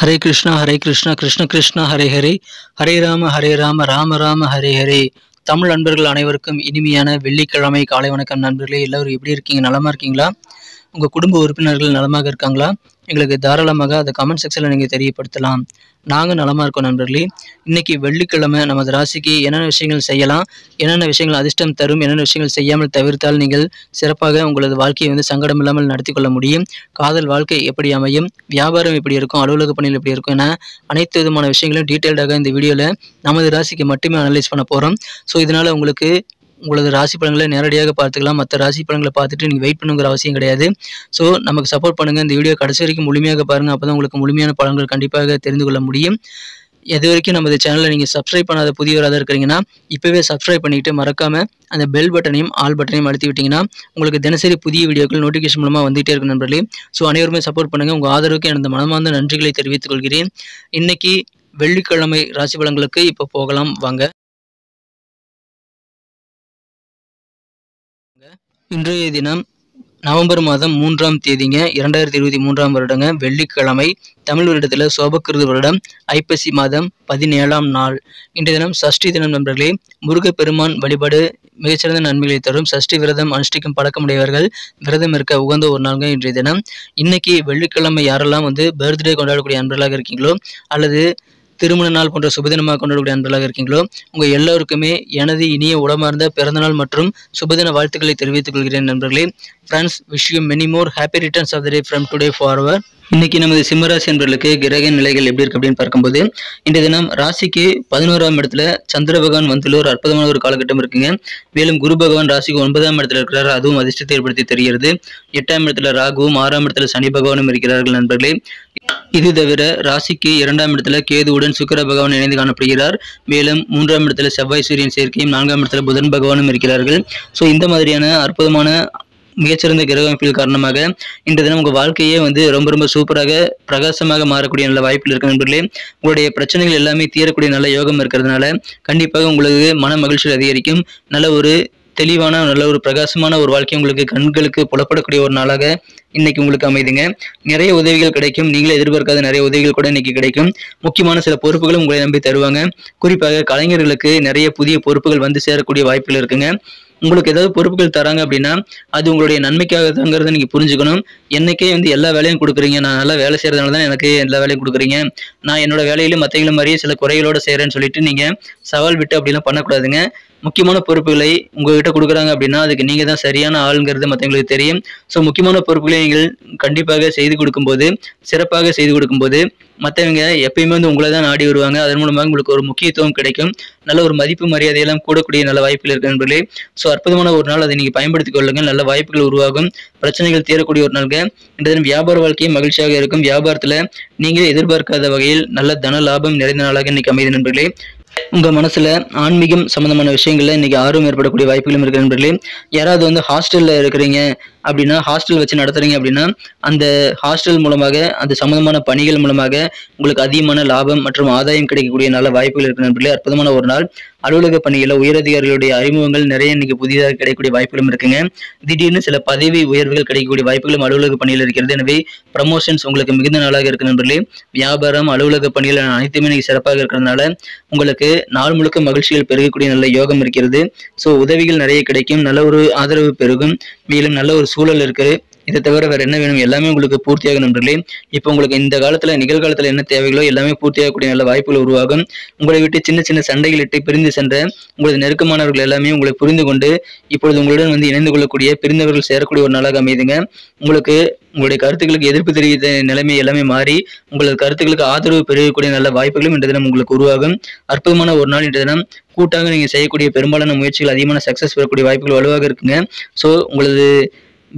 ஹரே கிருஷ்ணா கிருஷ்ண கிருஷ்ணா ஹரே ஹரே, ஹரே ராம ராம ராம ஹரே ஹரே. தமிழ் நண்பர்கள் அனைவருக்கும் இனிமையான வெள்ளிக்கிழமை காலை வணக்கம் நண்பர்களே. எல்லோரும் எப்படி இருக்கீங்க? நலமா இருக்கீங்களா? உங்கள் குடும்ப உறுப்பினர்கள் நலமாக இருக்காங்களா? எங்களுக்கு தாராளமாக அதை கமெண்ட் செக்ஷனில் நீங்கள் தெரியப்படுத்தலாம். நாங்கள் நலமாக இருக்கோம் நண்பர்களே. இன்றைக்கி வெள்ளிக்கிழமை நமது ராசிக்கு என்னென்ன விஷயங்கள் செய்யலாம், என்னென்ன விஷயங்கள் அதிர்ஷ்டம் தரும், என்னென்ன விஷயங்கள் செய்யாமல் தவிர்த்தால் நீங்கள் சிறப்பாக உங்களது வாழ்க்கையை சங்கடம் இல்லாமல் நடத்தி கொள்ள முடியும், காதல் வாழ்க்கை எப்படி அமையும், வியாபாரம் எப்படி இருக்கும், அலுவலக பணிகள் எப்படி இருக்கும் என அனைத்து விதமான விஷயங்களும் டீட்டெயில்டாக இந்த வீடியோவில் நமது ராசிக்கு மட்டுமே அனலைஸ் பண்ண போகிறோம். ஸோ இதனால் உங்களுக்கு உங்களது ராசி பலன்களை நேரடியாக பார்த்துக்கலாம். மற்ற ராசி பலன்களை பார்த்துட்டு நீங்கள் வெயிட் பண்ணுங்கிற அவசியம் கிடையாது. ஸோ நமக்கு சப்போர்ட் பண்ணுங்கள். இந்த வீடியோ கடைசி வரைக்கும் முழுமையாக பாருங்கள். அப்போ தான் உங்களுக்கு முழுமையான பலன்கள் கண்டிப்பாக தெரிந்து கொள்ள முடியும். இது வரைக்கும் நமது சேனலை நீங்கள் சப்ஸ்கிரைப் பண்ணாத புதியவராக இருக்கிறீங்கன்னா இப்போவே சப்ஸ்கிரைப் பண்ணிவிட்டு மறக்காமல் அந்த பெல் பட்டனையும் ஆல் பட்டனையும் அழுத்தி விட்டிங்கன்னா உங்களுக்கு தினசரி புதிய வீடியோக்கள் நோட்டிஃபிகேஷன் மூலமாக வந்துகிட்டே இருக்கும் நண்பர்களே. ஸோ அனைவருமே சப்போர்ட் பண்ணுங்கள். உங்கள் ஆதரவுக்கு எனது மனமார்ந்த நன்றிகளை தெரிவித்துக் கொள்கிறேன். இன்றைக்கி வெள்ளிக்கிழமை ராசி பலன்களுக்கு இப்போ போகலாம் வாங்க. இன்றைய தினம் நவம்பர் மாதம் 3ஆம் தேதிங்க, 2023ஆம் வருடங்க, வெள்ளிக்கிழமை. தமிழ் வருடத்தில் சோபக்கிருது வருடம் ஐப்பசி மாதம் 17ஆம் நாள். இன்றைய தினம் சஷ்டி தினம் நண்பர்களே. முருகப்பெருமான் வழிபாடு மிகச்சிறந்த நன்மைகளை தரும். சஷ்டி விரதம் அனுஷ்டிக்கும் பழக்கமுடையவர்கள் விரதம் இருக்க உகந்த ஒரு நாள்ங்க இன்றைய தினம். இன்னைக்கு வெள்ளிக்கிழமை யாரெல்லாம் பர்த்டே கொண்டாடக்கூடிய அன்பர்களாக இருக்கீங்களோ அல்லது திருமண நாள் போன்ற சுபதினமாக கொண்டாடக்கூடிய அன்பர்களாக இருக்கீங்களோ உங்கள் எல்லோருக்குமே எனது இனிய உளமார்ந்த பிறந்தநாள் மற்றும் சுபதின வாழ்த்துக்களை தெரிவித்துக் கொள்கிறேன் நண்பர்களே. Friends, wish you many more happy returns of the day from today forward. இன்னைக்கு நமது சிம்மராசி என்பவர்களுக்கு கிரக நிலைகள் எப்படி இருக்கு அப்படின்னு பார்க்கும்போது இன்றைய தினம் ராசிக்கு 11ஆம் இடத்துல சந்திர பகவான் வந்துள்ள ஒரு அற்புதமான ஒரு காலகட்டம் இருக்குங்க. மேலும் குரு பகவான் ராசிக்கு 9ஆம் இடத்துல இருக்கிறார், அதுவும் அதிர்ஷ்டத்தை ஏற்படுத்தி தெரிகிறது. 8ஆம் இடத்துல ராகுவும் 6ஆம் இடத்துல சனி பகவானும் இருக்கிறார்கள் நண்பர்களே. இது தவிர ராசிக்கு 2ஆம் இடத்துல கேதுவுடன் சுக்கிர பகவான் இணைந்து காணப்படுகிறார். மேலும் 3ஆம் இடத்துல செவ்வாய் சூரியன் சேர்க்கையும் 4ஆம் இடத்துல புதன் பகவானும் இருக்கிறார்கள். ஸோ இந்த மாதிரியான அற்புதமான மிகச்சிறந்த கிரக அமைப்பில் காரணமாக இன்றைய தினம் உங்கள் வாழ்க்கையே ரொம்ப ரொம்ப சூப்பராக பிரகாசமாக மாறக்கூடிய நல்ல வாய்ப்பில் இருக்க நண்பர்களே. உங்களுடைய பிரச்சனைகள் எல்லாமே தீரக்கூடிய நல்ல யோகம் இருக்கிறதுனால கண்டிப்பாக உங்களுக்கு மன மகிழ்ச்சி அதிகரிக்கும். நல்ல ஒரு தெளிவான நல்ல ஒரு பிரகாசமான ஒரு வாழ்க்கை உங்களுக்கு கண்களுக்கு புலப்படக்கூடிய ஒரு நாளாக இன்னைக்கு உங்களுக்கு அமைதுங்க. நிறைய உதவிகள் கிடைக்கும். நீங்களே எதிர்பார்க்காத நிறைய உதவிகள் கூட இன்னைக்கு கிடைக்கும். முக்கியமான சில பொறுப்புகளும் உங்களை நம்பி தருவாங்க. குறிப்பாக கலைஞர்களுக்கு நிறைய புதிய பொறுப்புகள் வந்து சேரக்கூடிய வாய்ப்புகள் இருக்குங்க. உங்களுக்கு ஏதாவது பொறுப்புகள் தராங்க அப்படின்னா அது உங்களுடைய நன்மைக்காக தாங்கிறத நீங்கள் புரிஞ்சுக்கணும். என்னைக்கே எல்லா வேலையும் கொடுக்குறீங்க, நான் நல்லா வேலை செய்கிறதுனால தான் எனக்கு எல்லா வேலையும் கொடுக்குறீங்க, நான் என்னோட வேலையிலும் மற்றவங்களும் மாதிரியே சில குறைகளோடு செய்கிறேன்னு சொல்லிட்டு நீங்கள் சவால் விட்டு அப்படிலாம் பண்ணக்கூடாதுங்க. முக்கியமான பொறுப்புகளை உங்ககிட்ட கொடுக்குறாங்க அப்படின்னா அதுக்கு நீங்கள் தான் சரியான ஆளுங்கிறது மற்றவங்களுக்கு தெரியும். ஸோ முக்கியமான பொறுப்புகளை நீங்கள் கண்டிப்பாக செய்து கொடுக்கும்போது, சிறப்பாக செய்து கொடுக்கும்போது மற்றவங்க எப்பயுமே உங்களை தான் நாடி வருவாங்க. அதன் மூலமாக உங்களுக்கு ஒரு முக்கியத்துவம் கிடைக்கும். நல்ல ஒரு மதிப்பு மரியாதையெல்லாம் கூடக்கூடிய நல்ல வாய்ப்புகள் இருக்கு நண்பர்களே. ஸோ அற்புதமான ஒரு நாள், அதை நீங்கள் பயன்படுத்திக் கொள்ளுங்கள். நல்ல வாய்ப்புகள் உருவாகும், பிரச்சனைகள் தீரக்கூடிய ஒரு நாளுங்க. இந்த தினம் வியாபார வாழ்க்கையும் மகிழ்ச்சியாக இருக்கும். வியாபாரத்தில் நீங்கள் எதிர்பார்க்காத வகையில் நல்ல தன லாபம் நிறைந்த நாளாக இன்னைக்கு அமைதி நண்பர்களே. உங்க மனசுல ஆன்மீகம் சம்பந்தமான விஷயங்கள்ல இன்னைக்கு ஆர்வம் ஏற்படக்கூடிய வாய்ப்புகளும் இருக்கு நண்பர்களே. யாராவது ஹாஸ்டல்ல இருக்கிறீங்க அப்படின்னா, ஹாஸ்டல் வச்சு நடத்துறீங்க அப்படின்னா அந்த ஹாஸ்டல் மூலமாக அந்த சம்பந்தமான பணிகள் மூலமாக உங்களுக்கு அதிகமான லாபம் மற்றும் ஆதாயம் கிடைக்கக்கூடிய நல்ல வாய்ப்புகள் இருக்கு நண்பர்களே. அற்புதமான ஒரு நாள். அலுவலக பணிகளில் உயரதிகாரிகளுடைய அறிமுகங்கள் நிறைய இன்னைக்கு புதிதாக கிடைக்கக்கூடிய வாய்ப்புகளும் இருக்குங்க. திடீர்னு சில பதவி உயர்வுகள் கிடைக்கக்கூடிய வாய்ப்புகளும் அலுவலக பணியில் இருக்கிறது. எனவே ப்ரமோஷன்ஸ் உங்களுக்கு மிகுந்த நாளாக இருக்கு நண்பர்களே. வியாபாரம் அலுவலக பணிகள் அனைத்துமே இன்னைக்கு சிறப்பாக இருக்கிறதுனால உங்களுக்கு நாள் முழுக்க மகிழ்ச்சிகள் பெருகக்கூடிய நல்ல யோகம் இருக்கிறது. ஸோ உதவிகள் நிறைய கிடைக்கும், நல்ல ஒரு ஆதரவு பெருகும், மேலும் நல்ல ஒரு சூழல் இருக்குது. இதை தவிர வேற என்ன வேணும், எல்லாமே உங்களுக்கு பூர்த்தியாக நண்பர்களே. இப்போ உங்களுக்கு இந்த காலத்துல நிகழ்காலத்துல என்ன தேவைகளோ எல்லாமே பூர்த்தியாகக்கூடிய நல்ல வாய்ப்புகள் உருவாகும். உங்களை விட்டு சின்ன சின்ன சண்டைகள் இட்டு பிரிந்து சென்ற உங்களது நெருக்கமானவர்கள் எல்லாமே உங்களை புரிந்து கொண்டு இப்பொழுது உங்களுடன் இணைந்து கொள்ளக்கூடிய, பிரிந்தவர்கள் சேரக்கூடிய ஒரு நாளாக அமைதுங்க. உங்களுக்கு உங்களுடைய கருத்துக்களுக்கு எதிர்ப்பு தெரிவித்த நிலைமை எல்லாமே மாறி உங்களது கருத்துக்களுக்கு ஆதரவு பெருகக்கூடிய நல்ல வாய்ப்புகளும் இன்றைய தினம் உங்களுக்கு உருவாகும். அற்புதமான ஒரு நாள் இன்றைய தினம். கூட்டாக நீங்க செய்யக்கூடிய பெரும்பாலான முயற்சிகள் அதிகமான சக்சஸ் பெறக்கூடிய வாய்ப்புகள் வலுவாக இருக்குங்க. ஸோ உங்களது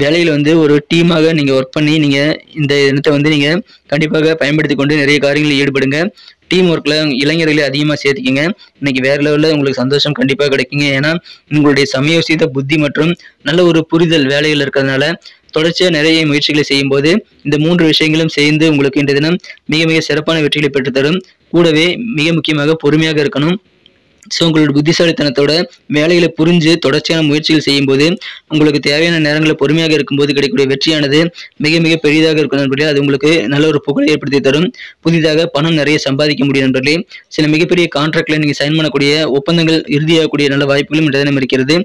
வேலையில் ஒரு டீமாக நீங்கள் ஒர்க் பண்ணி நீங்கள் இந்த தினத்தை நீங்கள் கண்டிப்பாக பயன்படுத்தி கொண்டு நிறைய காரியங்களில் ஈடுபடுங்க. டீம் ஒர்க்கில் இளைஞர்களை அதிகமாக சேர்த்துக்கிங்க. இன்னைக்கு வேறு லெவலில் உங்களுக்கு சந்தோஷம் கண்டிப்பாக கிடைக்குங்க. ஏன்னா உங்களுடைய சமயோசித புத்தி மற்றும் நல்ல ஒரு புரிதல் வேலைகள் இருக்கிறதுனால தொடர்ச்சியாக நிறைய முயற்சிகளை செய்யும்போது இந்த 3 விஷயங்களும் சேர்ந்து உங்களுக்கு இந்த தினம் மிக மிக சிறப்பான வெற்றிகளை பெற்றுத்தரும். கூடவே மிக முக்கியமாக பொறுமையாக இருக்கணும். ஸோ உங்களோட புத்திசாலித்தனத்தோட வேலைகளை புரிஞ்சு தொடர்ச்சியான முயற்சிகள் செய்யும்போது உங்களுக்கு தேவையான நேரங்களில் பொறுமையாக இருக்கும்போது கிடைக்கக்கூடிய வெற்றியானது மிக மிக பெரிதாக இருக்கும் நண்பர்களே. அது உங்களுக்கு நல்ல ஒரு புகழை ஏற்படுத்தி தரும். புதிதாக பணம் நிறைய சம்பாதிக்க முடியும் நண்பர்களே. சில மிகப்பெரிய கான்ட்ராக்ட்ல நீங்கள் சைன் பண்ணக்கூடிய ஒப்பந்தங்கள் இறுதியாகக்கூடிய நல்ல வாய்ப்புகளும் இன்றைய தினம் இருக்கிறது.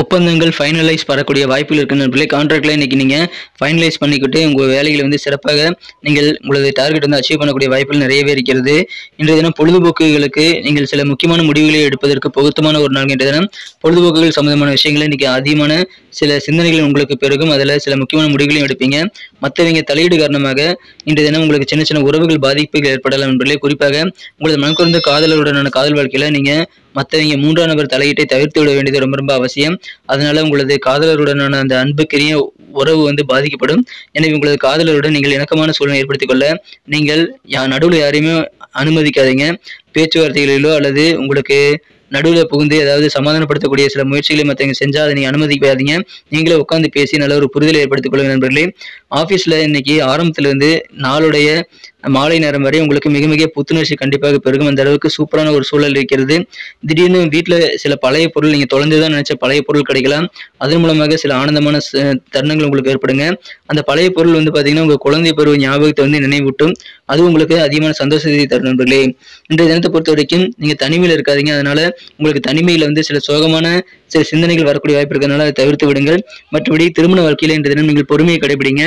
ஒப்பந்தங்கள் ஃபைனலைஸ் வரக்கூடிய வாய்ப்புகள் இருக்கு நண்பர்களே. கான்ட்ராக்ட்ல இன்னைக்கு நீங்கள் ஃபைனலைஸ் பண்ணிக்கிட்டு உங்கள் வேலைகளை வந்து சிறப்பாக நீங்கள் உங்களது டார்கெட் வந்து அச்சீவ் பண்ணக்கூடிய வாய்ப்புகள் நிறையவே இருக்கிறது. இன்றைய தினம் பொழுதுபோக்குகளுக்கு நீங்கள் சில முக்கியமான முடிவுகளை எடுப்பதற்கு பொருத்தமான ஒரு நாள். இன்றைய தினம் பொழுதுபோக்குகள் சம்பந்தமான விஷயங்களை இன்னைக்கு அதிகமான சில சிந்தனைகள் உங்களுக்கு பெருகும். அதில் சில முக்கியமான முடிவுகளையும் எடுப்பீங்க. மற்றவங்க தலையீடு காரணமாக இன்றைய தினம் உங்களுக்கு சின்ன சின்ன உறவுகள் பாதிப்புகள் ஏற்படலாம் நண்பர்களே. குறிப்பாக உங்களது மனக்குறந்த காதலருடனான காதல் வாழ்க்கையில நீங்க மற்றவங்க மூன்றாம் நபர் தலையீட்டை தவிர்த்து விட வேண்டியது ரொம்ப ரொம்ப அவசியம். அதனால உங்களது காதலருடனான அந்த அன்புக்குரிய உறவு வந்து பாதிக்கப்படும். எனவே உங்களது காதலருடன் நீங்கள் இணக்கமான சூழ்நிலை ஏற்படுத்திக் கொள்ள நீங்கள் நடுவில் யாரையுமே அனுமதிக்காதீங்க. பேச்சுவார்த்தைகளிலோ அல்லது உங்களுக்கு நடுவில் புகுந்து ஏதாவது சமாதானப்படுத்தக்கூடிய சில முயற்சிகளை மற்றவங்க செஞ்சால் அதை நீங்கள் அனுமதிக்காதீங்க. நீங்களே உட்காந்து பேசி நல்ல ஒரு புரிதலை ஏற்படுத்திக் கொள்ளுங்க நண்பர்களே. ஆஃபீஸில் இன்னைக்கு ஆரம்பத்திலிருந்து நாளுடைய மாலை நேரம் வரை உங்களுக்கு மிக மிக புத்துணர்ச்சி கண்டிப்பாக பெருகும். அந்த அளவுக்கு சூப்பரான ஒரு சூழல் இருக்கிறது. திடீர்னு வீட்டில் சில பழைய பொருள் நீங்கள் தொலைந்துதான் நினைச்ச பழைய பொருள் கிடைக்கலாம். அதன் மூலமாக சில ஆனந்தமான தருணங்கள் உங்களுக்கு ஏற்படுங்க. அந்த பழைய பொருள் வந்து பார்த்தீங்கன்னா உங்கள் குழந்தை பருவ ஞாபகத்தை வந்து நினைவூட்டும். அது உங்களுக்கு அதிகமான சந்தோஷத்தை தரும் நண்பர்களே. இன்றைய தினத்தை பொறுத்த வரைக்கும் நீங்கள் தனிமையில் இருக்காதீங்க. அதனால உங்களுக்கு தனிமையில் வந்து சில சோகமான சில சிந்தனைகள் வரக்கூடிய வாய்ப்பு இருக்கிறதுனால அதை தவிர்த்து விடுங்கள். மற்றபடி திருமண வாழ்க்கையில இன்றைய தினம் நீங்கள் பொறுமையை கடைபிடிங்க.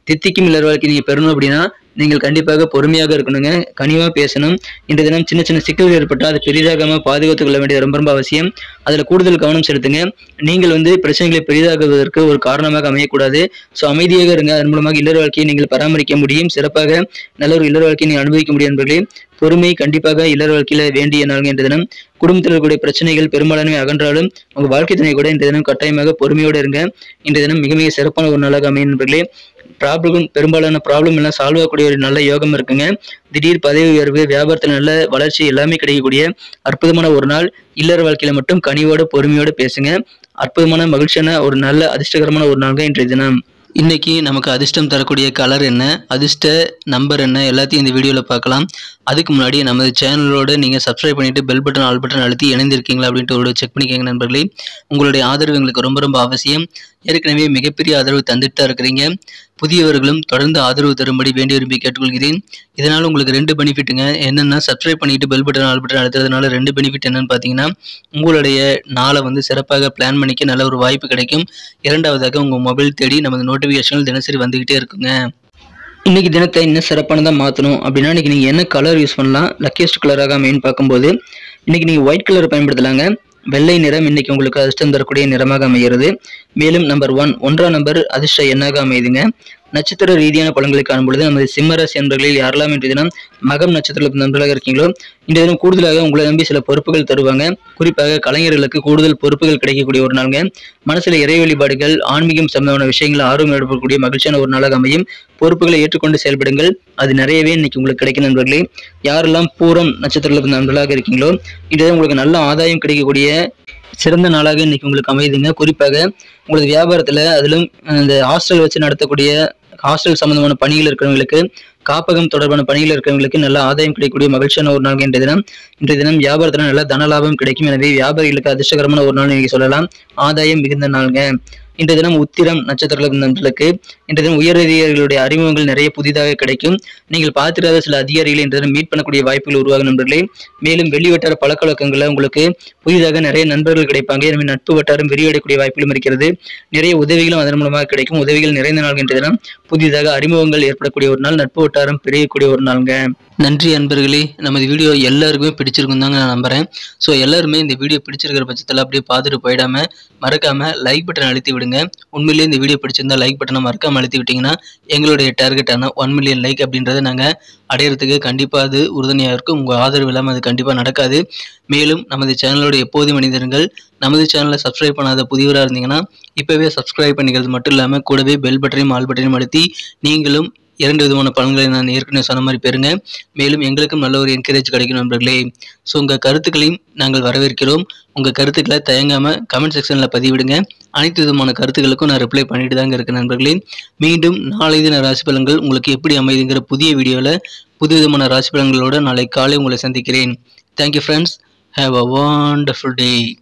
தித்திக்கும் இல்லற வாழ்க்கை நீங்க பெறணும் அப்படின்னா நீங்கள் கண்டிப்பாக பொறுமையாக இருக்கணுங்க. கனிவாக பேசணும். இன்றைய தினம் சின்ன சின்ன சிக்கல்கள் ஏற்பட்டால் அதை பெரிதாக பாதுகாத்துக் கொள்ள வேண்டியது ரொம்ப ரொம்ப அவசியம். அதில் கூடுதல் கவனம் செலுத்துங்க. நீங்கள் வந்து பிரச்சனைகளை பெரிதாகுவதற்கு ஒரு காரணமாக அமையக்கூடாது. ஸோ அமைதியாக இருங்க. அதன் மூலமாக இல்லற வாழ்க்கையை நீங்கள் பராமரிக்க முடியும். சிறப்பாக நல்ல ஒரு இல்லற வாழ்க்கையை நீங்கள் அனுபவிக்க முடியும் என்பர்களே. பொறுமை கண்டிப்பாக இல்லற வாழ்க்கையில வேண்டிய நாள். இன்றைய தினம் குடும்பத்தில் இருக்கக்கூடிய பிரச்சனைகள் பெரும்பாலானவை அகன்றாலும் உங்க வாழ்க்கை துணை கூட இன்றைய தினம் கட்டாயமாக பொறுமையோடு இருங்க. இன்றைய தினம் மிக மிக சிறப்பான ஒரு நாளாக அமையும் நண்பர்களே. பெரும்பாலான ப்ராப்ளம் எல்லாம் சால்வ் ஆகக்கூடிய ஒரு நல்ல யோகம் இருக்குங்க. திடீர் பதவி உயர்வு, வியாபாரத்தில் நல்ல வளர்ச்சி எல்லாமே கிடைக்கக்கூடிய அற்புதமான ஒரு நாள். இல்லற வாழ்க்கையில மட்டும் கனிவோடு பொறுமையோடு பேசுங்க. அற்புதமான மகிழ்ச்சியான ஒரு நல்ல அதிர்ஷ்டகரமான ஒரு நாள் இன்றைய தினம். இன்னைக்கு நமக்கு அதிர்ஷ்டம் தரக்கூடிய கலர் என்ன, அதிர்ஷ்ட நம்பர் என்ன, எல்லாத்தையும் இந்த வீடியோவில் பார்க்கலாம். அதுக்கு முன்னாடி நமது சேனலோட நீங்கள் சப்ஸ்கிரைப் பண்ணிட்டு பெல் பட்டன் ஆல் பட்டன் அழுத்தி இணைந்திருக்கீங்களா அப்படின்ட்டு ஒரு செக் பண்ணிக்கோங்க நண்பர்களே. உங்களுடைய ஆதரவு எங்களுக்கு ரொம்ப ரொம்ப அவசியம். ஏற்கனவே மிகப்பெரிய ஆதரவு தந்துட்டு தான் இருக்கிறீங்க. புதியவர்களும் தொடர்ந்து ஆதரவு தரும்படி வேண்டி விரும்பி கேட்டுக்கொள்கிறேன். இதனால் உங்களுக்கு 2 பெனிஃபிட்டுங்க. என்னென்னா சப்ஸ்கிரைப் பண்ணிட்டு பெல் பட்டன் ஆல் பட்டன் அழுத்துறதுனால 2 பெனிஃபிட் என்னன்னு பார்த்தீங்கன்னா உங்களுடைய நாளை வந்து சிறப்பாக பிளான் பண்ணிக்க நல்ல ஒரு வாய்ப்பு கிடைக்கும். இரண்டாவதாக உங்கள் மொபைல் தேடி நமது நோட்டிஃபிகேஷன்கள் தினசரி வந்துக்கிட்டே இருக்குங்க. இன்னைக்கு தினத்தை இன்னும் சிறப்பானதாக மாற்றணும் அப்படின்னா இன்னைக்கு நீங்கள் என்ன கலர் யூஸ் பண்ணலாம், லக்கியஸ்ட் கலராக அமைன்னு பார்க்கும்போது இன்னைக்கு நீங்கள் ஒயிட் கலர் பயன்படுத்தலாங்க. வெள்ளை நிறம் இன்னைக்கு உங்களுக்கு அதிர்ஷ்டம் தரக்கூடிய நிறமாக அமைகிறது. மேலும் நம்பர் 1 நம்பர் அதிர்ஷ்ட எண்ணாக அமையுதுங்க. நட்சத்திர ரீதியான பலன்களை காணும்பொழுது நமது சிம்மராசி நண்பர்களில் யாரெல்லாம் இன்றைய தினம் மகம் நட்சத்திர நண்பர்களாக இருக்கீங்களோ இன்றைய தினம் கூடுதலாக உங்களை நம்பி சில பொறுப்புகள் தருவாங்க. குறிப்பாக கலைஞர்களுக்கு கூடுதல் பொறுப்புகள் கிடைக்கக்கூடிய ஒரு நாளுங்க. மனசுல இறை வழிபாடுகள், ஆன்மீகம் சம்பந்தமான விஷயங்கள் ஆர்வம் ஏற்படக்கூடிய மகிழ்ச்சியான ஒரு நாளாக அமையும். பொறுப்புகளை ஏற்றுக்கொண்டு செயல்படுங்கள். அது நிறையவே இன்னைக்கு உங்களுக்கு கிடைக்கும் நண்பர்களே. யாரெல்லாம் பூரம் நட்சத்திர நண்பர்களாக இருக்கீங்களோ இன்றைய உங்களுக்கு நல்ல ஆதாயம் கிடைக்கக்கூடிய சிறந்த நாளாக இன்னைக்கு உங்களுக்கு அமையுதுங்க. குறிப்பாக உங்களது வியாபாரத்தில் அதிலும் இந்த ஹாஸ்டல் வச்சு நடத்தக்கூடிய ஹாஸ்டல் சம்பந்தமான பணிகள் இருக்கிறவங்களுக்கு, காப்பகம் தொடர்பான பணிகள் இருக்கிறவங்களுக்கு நல்ல ஆதாயம் கிடைக்கக்கூடிய மகிழ்ச்சியான ஒரு நாள் இன்றைய தினம் வியாபாரத்தில் நல்ல தன லாபம் கிடைக்கும். எனவே வியாபாரிகளுக்கு அதிர்ஷ்டகரமான ஒரு நாள் நீங்க சொல்லலாம். ஆதாயம் மிகுந்த நாளுங்க. இன்றைய தினம் உத்திரம் நட்சத்திர நண்பர்களுக்கு இன்றைய தினம் உயர் அதிகாரிகளுடைய அறிமுகங்கள் நிறைய புதிதாக கிடைக்கும். நீங்கள் பார்த்திராத சில அதிகாரிகளை இன்றைய தினம் மீட் பண்ணக்கூடிய வாய்ப்புகள் உருவாகும் நண்பர்களே. மேலும் வெளி வட்டார பழக்க வழக்கங்களில் உங்களுக்கு புதிதாக நிறைய நண்பர்கள் கிடைப்பாங்க. எனவே நட்பு வட்டாரம் விரிவடையக்கூடிய வாய்ப்புகளும் இருக்கிறது. நிறைய உதவிகளும் அதன் மூலமாக கிடைக்கும். உதவிகள் நிறைந்த நாள் இன்றைய தினம் புதிதாக அறிமுகங்கள் ஏற்படக்கூடிய ஒரு நாள், நட்பு வட்டாரம் பெருகக்கூடிய ஒரு நாளுங்க. நன்றி அன்பர்களே. நமது வீடியோ எல்லாருக்குமே பிடிச்சிருக்கும் தாங்க நான் நம்புறேன். ஸோ எல்லாருமே இந்த வீடியோ பிடிச்சிருக்கிற பட்சத்தில் அப்படியே பார்த்துட்டு போயிடாம மறக்காம லைக் பட்டன் அழுத்தி விடுங்க. உண்மையிலேயே இந்த வீடியோ பிடிச்சிருந்தா லைக் பட்டனை மறக்காம அழுத்தி விட்டீங்கன்னா எங்களுடைய டார்கெட்டான 1 மில்லியன் லைக் அப்படின்றத நாங்கள் அடையிறதுக்கு கண்டிப்பாக அது உறுதுணையாக இருக்கும். உங்கள் ஆதரவு இல்லாமல் அது கண்டிப்பாக நடக்காது. மேலும் நமது சேனலோட எப்போதும் மனிதர்கள் நமது சேனலை சப்ஸ்கிரைப் பண்ணாத புதியவராக இருந்தீங்கன்னா இப்போவே சப்ஸ்கிரைப் பண்ணிக்கிறது மட்டும் இல்லாமல் கூடவே பெல் பட்டனையும் ஆல் பட்டனையும் அழுத்தி நீங்களும் 2 விதமான பலன்களை நான் ஏற்கனவே சொன்ன மாதிரி பெறுங்க. மேலும் எங்களுக்கும் நல்ல ஒரு என்கரேஜ் கிடைக்கும் நண்பர்களே. ஸோ உங்கள் கருத்துக்களையும் நாங்கள் வரவேற்கிறோம். உங்கள் கருத்துக்களை தயங்காமல் கமெண்ட் செக்ஷனில் பதிவிடுங்க. அனைத்து விதமான கருத்துக்களுக்கும் நான் ரிப்ளை பண்ணிட்டு தாங்க இருக்கேன் நண்பர்களே. மீண்டும் நாளை தின ராசி பலன்கள் உங்களுக்கு எப்படி அமைதுங்கிற புதிய வீடியோவில் புது விதமான ராசி பலன்களோட நாளை காலை உங்களை சந்திக்கிறேன். Thank you friends. Have a wonderful day.